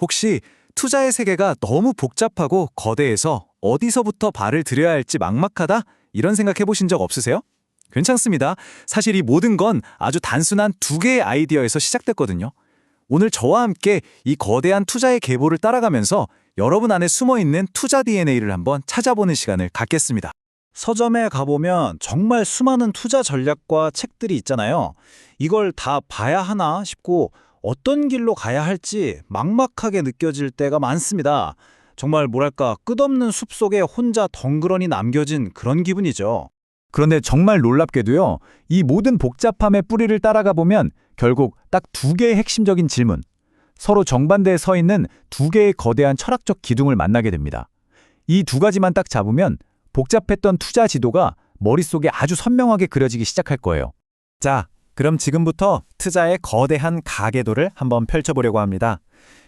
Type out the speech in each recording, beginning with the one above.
혹시 투자의 세계가 너무 복잡하고 거대해서 어디서부터 발을 들여야 할지 막막하다? 이런 생각해 보신 적 없으세요? 괜찮습니다. 사실 이 모든 건 아주 단순한 두 개의 아이디어에서 시작됐거든요. 오늘 저와 함께 이 거대한 투자의 계보를 따라가면서 여러분 안에 숨어있는 투자 DNA를 한번 찾아보는 시간을 갖겠습니다. 서점에 가보면 정말 수많은 투자 전략과 책들이 있잖아요. 이걸 다 봐야 하나 싶고 어떤 길로 가야 할지 막막하게 느껴질 때가 많습니다. 정말 뭐랄까 끝없는 숲속에 혼자 덩그러니 남겨진 그런 기분이죠. 그런데 정말 놀랍게도요, 이 모든 복잡함의 뿌리를 따라가 보면 결국 딱 두 개의 핵심적인 질문, 서로 정반대에 서 있는 두 개의 거대한 철학적 기둥을 만나게 됩니다. 이 두 가지만 딱 잡으면 복잡했던 투자 지도가 머릿속에 아주 선명하게 그려지기 시작할 거예요. 자, 그럼 지금부터 투자의 거대한 가계도를 한번 펼쳐보려고 합니다.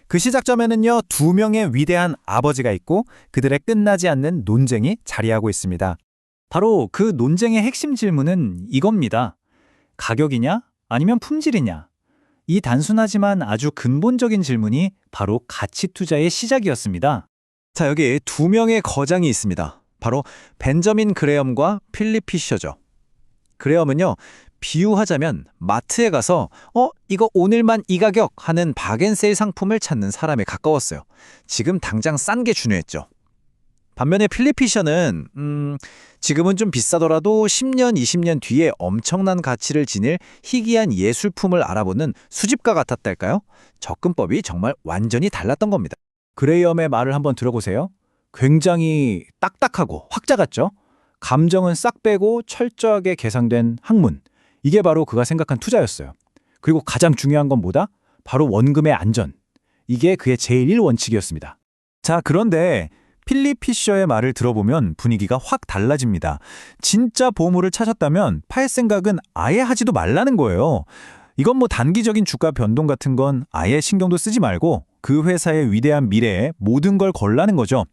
그 시작점에는요, 두 명의 위대한 아버지가 있고 그들의 끝나지 않는 논쟁이 자리하고 있습니다. 바로 그 논쟁의 핵심 질문은 이겁니다. 가격이냐? 아니면 품질이냐? 이 단순하지만 아주 근본적인 질문이 바로 가치 투자의 시작이었습니다. 자, 여기 두 명의 거장이 있습니다. 바로 벤저민 그레엄과 필립 피셔죠. 그레엄은요, 비유하자면 마트에 가서 이거 오늘만 이 가격 하는 박앤세일 상품을 찾는 사람에 가까웠어요. 지금 당장 싼 게 중요했죠. 반면에 필립 피셔는 지금은 좀 비싸더라도 10년, 20년 뒤에 엄청난 가치를 지닐 희귀한 예술품을 알아보는 수집가 같았달까요? 접근법이 정말 완전히 달랐던 겁니다. 그레이엄의 말을 한번 들어보세요. 굉장히 딱딱하고 확자 같죠? 감정은 싹 빼고 철저하게 계산된 학문. 이게 바로 그가 생각한 투자였어요. 그리고 가장 중요한 건 뭐다? 바로 원금의 안전. 이게 그의 제일 원칙이었습니다. 자, 그런데 필립 피셔의 말을 들어보면 분위기가 확 달라집니다. 진짜 보물을 찾았다면 팔 생각은 아예 하지도 말라는 거예요. 이건 뭐 단기적인 주가 변동 같은 건 아예 신경도 쓰지 말고 그 회사의 위대한 미래에 모든 걸 걸라는 거죠.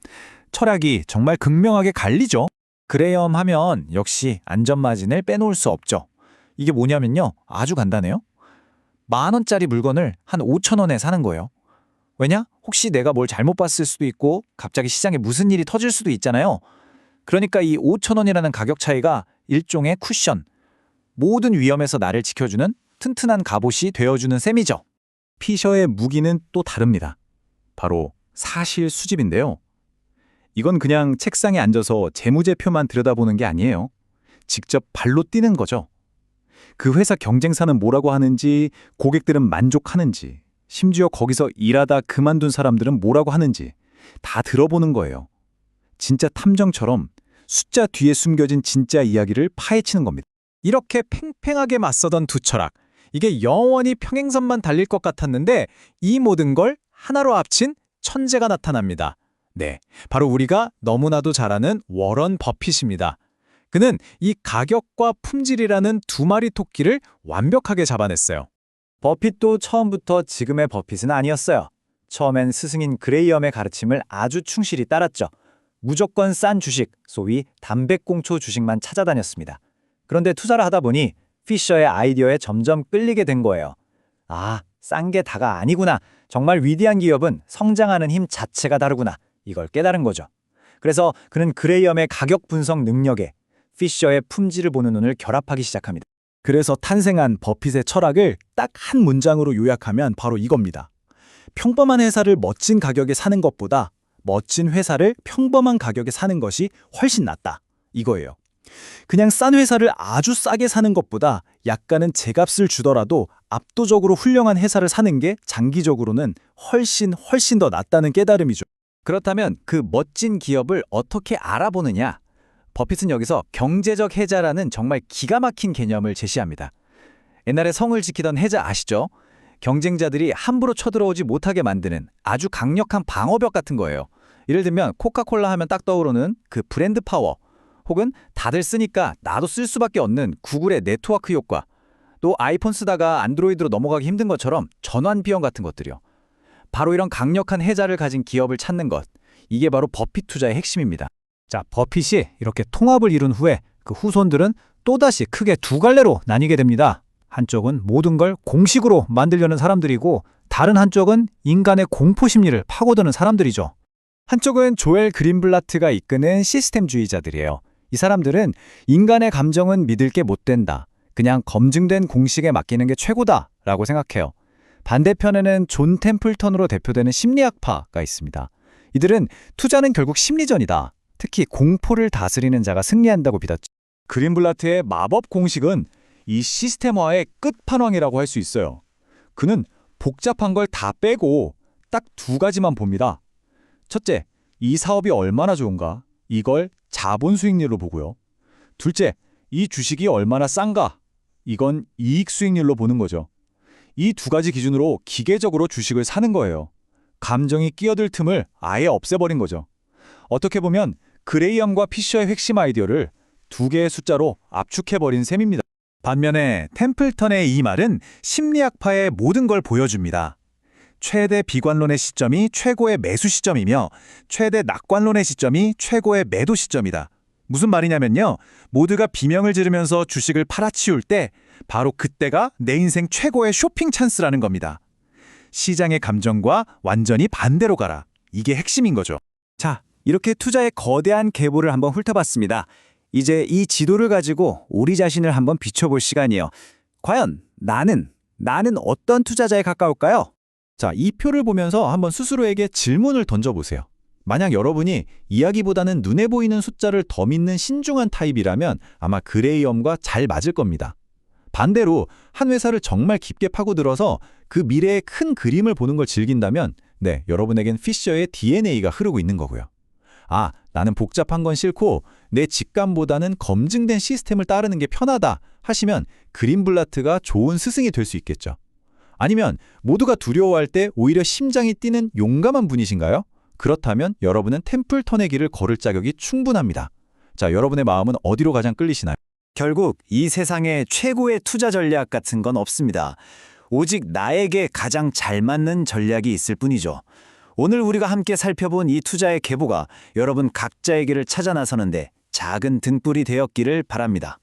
철학이 정말 극명하게 갈리죠. 그레이엄 하면 역시 안전마진을 빼놓을 수 없죠. 이게 뭐냐면요. 아주 간단해요. 10,000원짜리 물건을 한 5,000원에 사는 거예요. 왜냐? 혹시 내가 뭘 잘못 봤을 수도 있고 갑자기 시장에 무슨 일이 터질 수도 있잖아요. 그러니까 이 5,000원이라는 가격 차이가 일종의 쿠션, 모든 위험에서 나를 지켜주는 튼튼한 갑옷이 되어주는 셈이죠. 피셔의 무기는 또 다릅니다. 바로 사실 수집인데요. 이건 그냥 책상에 앉아서 재무제표만 들여다보는 게 아니에요. 직접 발로 뛰는 거죠. 그 회사 경쟁사는 뭐라고 하는지, 고객들은 만족하는지, 심지어 거기서 일하다 그만둔 사람들은 뭐라고 하는지 다 들어보는 거예요. 진짜 탐정처럼 숫자 뒤에 숨겨진 진짜 이야기를 파헤치는 겁니다. 이렇게 팽팽하게 맞서던 두 철학. 이게 영원히 평행선만 달릴 것 같았는데 이 모든 걸 하나로 합친 천재가 나타납니다. 네, 바로 우리가 너무나도 잘 아는 워런 버핏입니다. 그는 이 가격과 품질이라는 두 마리 토끼를 완벽하게 잡아냈어요. 버핏도 처음부터 지금의 버핏은 아니었어요. 처음엔 스승인 그레이엄의 가르침을 아주 충실히 따랐죠. 무조건 싼 주식, 소위 담배꽁초 주식만 찾아다녔습니다. 그런데 투자를 하다 보니 피셔의 아이디어에 점점 끌리게 된 거예요. 아, 싼 게 다가 아니구나. 정말 위대한 기업은 성장하는 힘 자체가 다르구나. 이걸 깨달은 거죠. 그래서 그는 그레이엄의 가격 분석 능력에 피셔의 품질을 보는 눈을 결합하기 시작합니다. 그래서 탄생한 버핏의 철학을 딱 한 문장으로 요약하면 바로 이겁니다. 평범한 회사를 멋진 가격에 사는 것보다 멋진 회사를 평범한 가격에 사는 것이 훨씬 낫다. 이거예요. 그냥 싼 회사를 아주 싸게 사는 것보다 약간은 제값을 주더라도 압도적으로 훌륭한 회사를 사는 게 장기적으로는 훨씬 더 낫다는 깨달음이죠. 그렇다면 그 멋진 기업을 어떻게 알아보느냐? 버핏은 여기서 경제적 해자라는 정말 기가 막힌 개념을 제시합니다. 옛날에 성을 지키던 해자 아시죠? 경쟁자들이 함부로 쳐들어오지 못하게 만드는 아주 강력한 방어벽 같은 거예요. 예를 들면 코카콜라 하면 딱 떠오르는 그 브랜드 파워, 혹은 다들 쓰니까 나도 쓸 수밖에 없는 구글의 네트워크 효과, 또 아이폰 쓰다가 안드로이드로 넘어가기 힘든 것처럼 전환 비용 같은 것들이요. 바로 이런 강력한 해자를 가진 기업을 찾는 것, 이게 바로 버핏 투자의 핵심입니다. 자, 버핏이 이렇게 통합을 이룬 후에 그 후손들은 또다시 크게 두 갈래로 나뉘게 됩니다. 한쪽은 모든 걸 공식으로 만들려는 사람들이고 다른 한쪽은 인간의 공포 심리를 파고드는 사람들이죠. 한쪽은 조엘 그린블라트가 이끄는 시스템주의자들이에요. 이 사람들은 인간의 감정은 믿을 게 못 된다. 그냥 검증된 공식에 맡기는 게 최고다라고 생각해요. 반대편에는 존 템플턴으로 대표되는 심리학파가 있습니다. 이들은 투자는 결국 심리전이다. 특히 공포를 다스리는 자가 승리한다고 믿었죠. 그린블라트의 마법 공식은 이 시스템화의 끝판왕이라고 할 수 있어요. 그는 복잡한 걸 다 빼고 딱 두 가지만 봅니다. 첫째, 이 사업이 얼마나 좋은가? 이걸 자본 수익률로 보고요. 둘째, 이 주식이 얼마나 싼가? 이건 이익 수익률로 보는 거죠. 이 두 가지 기준으로 기계적으로 주식을 사는 거예요. 감정이 끼어들 틈을 아예 없애버린 거죠. 어떻게 보면 그레이엄과 피셔의 핵심 아이디어를 두 개의 숫자로 압축해버린 셈입니다. 반면에 템플턴의 이 말은 심리학파의 모든 걸 보여줍니다. 최대 비관론의 시점이 최고의 매수 시점이며 최대 낙관론의 시점이 최고의 매도 시점이다. 무슨 말이냐면요. 모두가 비명을 지르면서 주식을 팔아치울 때 바로 그때가 내 인생 최고의 쇼핑 찬스라는 겁니다. 시장의 감정과 완전히 반대로 가라. 이게 핵심인 거죠. 자, 이렇게 투자의 거대한 계보를 한번 훑어봤습니다. 이제 이 지도를 가지고 우리 자신을 한번 비춰볼 시간이에요. 과연 나는 어떤 투자자에 가까울까요? 자, 이 표를 보면서 한번 스스로에게 질문을 던져보세요. 만약 여러분이 이야기보다는 눈에 보이는 숫자를 더 믿는 신중한 타입이라면 아마 그레이엄과 잘 맞을 겁니다. 반대로 한 회사를 정말 깊게 파고들어서 그 미래의 큰 그림을 보는 걸 즐긴다면 네, 여러분에겐 피셔의 DNA가 흐르고 있는 거고요. 아, 나는 복잡한 건 싫고 내 직감보다는 검증된 시스템을 따르는 게 편하다 하시면 그린블라트가 좋은 스승이 될 수 있겠죠. 아니면 모두가 두려워할 때 오히려 심장이 뛰는 용감한 분이신가요? 그렇다면 여러분은 템플턴의 길을 걸을 자격이 충분합니다. 자, 여러분의 마음은 어디로 가장 끌리시나요? 결국 이 세상에 최고의 투자 전략 같은 건 없습니다. 오직 나에게 가장 잘 맞는 전략이 있을 뿐이죠. 오늘 우리가 함께 살펴본 이 투자의 계보가 여러분 각자의 길을 찾아 나서는데 작은 등불이 되었기를 바랍니다.